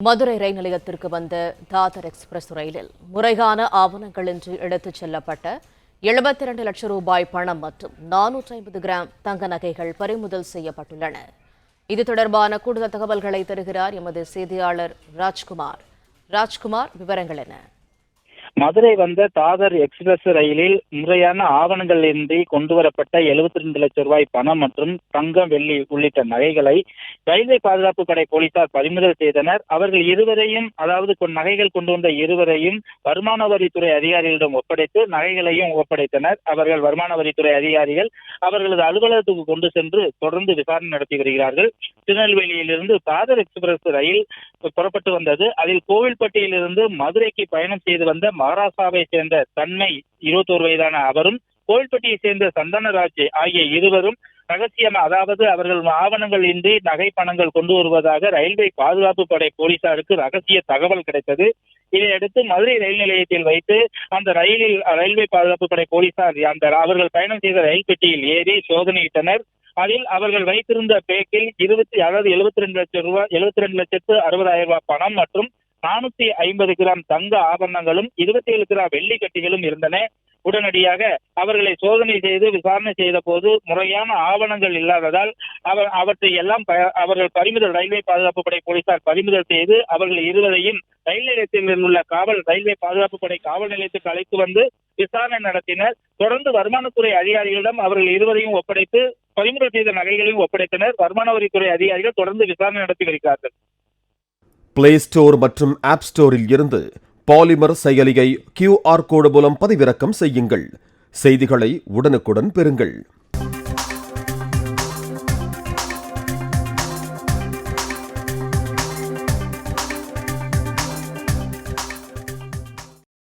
மதுரை ரயில் நிலையத்திற்கு வந்த தாதர் எக்ஸ்பிரஸ் ரயிலில் முறையான ஆவணங்களின்றி எடுத்துச் செல்லப்பட்ட 72 லட்சம் ரூபாய் பணம் மற்றும் 450 கிராம் தங்க நகைகள் பறிமுதல் செய்யப்பட்டுள்ளன. இது தொடர்பான கூடுதல் தகவல்களை தருகிறார் எமது செய்தியாளர் ராஜ்குமார். விவரங்கள் என்ன? மதுரை வந்த தாதர் எக்ஸ்பிரஸ் ரயிலில் முறையான ஆவணங்கள் இன்றி கொண்டுவரப்பட்ட 72 லட்சம் ரூபாய் பணம் மற்றும் தங்கம், வெள்ளி உள்ளிட்ட நகைகளை ரயில்வே பாதுகாப்பு படை போலீசார் பறிமுதல் செய்தனர். அவர்கள் இருவரையும், அதாவது நகைகள் கொண்டு வந்த இருவரையும் வருமான வரித்துறை அதிகாரிகளிடம் ஒப்படைத்து நகைகளையும் ஒப்படைத்தனர். அவர்கள் வருமான வரித்துறை அதிகாரிகள் அவர்களது அலுவலகத்துக்கு கொண்டு சென்று தொடர்ந்து விசாரணை நடத்தி வருகிறார்கள். திருநெல்வேலியிலிருந்து தாதர் எக்ஸ்பிரஸ் ரயில் புறப்பட்டு வந்தது. அதில் கோவில்பட்டியிலிருந்து மதுரைக்கு பயணம் செய்து வந்த மகாராஷ்டிராவை சேர்ந்த தன்மை 21 வயதான அவரும், கோவில்பட்டியை சேர்ந்த சந்தனராஜ் ஆகிய இருவரும் அதாவது அவர்கள் ஆவணங்கள் இன்றி நகை பணங்கள் கொண்டு வருவதாக ரயில்வே பாதுகாப்பு படை போலீசாருக்கு ரகசிய தகவல் கிடைத்தது. இதையடுத்து மதுரை ரயில் நிலையத்தில் வைத்து அந்த ரயில்வே பாதுகாப்பு படை போலீசார் அவர்கள் பயணம் செய்த ரயில் பெட்டியில் ஏறி சோதனையிட்டனர். அதில் அவர்கள் வைத்திருந்த பேக்கில் 72 லட்சத்து 60,000 ரூபாய் பணம் மற்றும் 450 கிராம் தங்க ஆபரணங்களும் 27 கிராம் வெள்ளி கட்டிகளும் இருந்தன. உடனடியாக அவர்களை சோதனை செய்து விசாரணை செய்த போது முறையான ஆவணங்கள் இல்லாததால் அவற்றை எல்லாம் அவர்கள் ரயில்வே பாதுகாப்பு படை போலீசார் பறிமுதல் செய்து அவர்கள் இருவரையும் ரயில் நிலையத்தில் உள்ள ரயில்வே பாதுகாப்பு படை காவல் நிலையத்துக்கு அழைத்து வந்து விசாரணை நடத்தினர். தொடர்ந்து வருமானத்துறை அதிகாரிகளிடம் அவர்கள் இருவரையும் ஒப்படைத்து பறிமுதல் செய்த நகைகளையும் ஒப்படைத்தனர். வருமான வரித்துறை அதிகாரிகள் தொடர்ந்து விசாரணை நடத்தி வருகிறார்கள். பிளே ஸ்டோர் மற்றும் ஆப் ஸ்டோரில் இருந்து பாலிமர் செயலியை QR கோடு மூலம் பதிவிறக்கம் செய்யுங்கள். செய்திகளை உடனுக்குடன் பெறுங்கள்.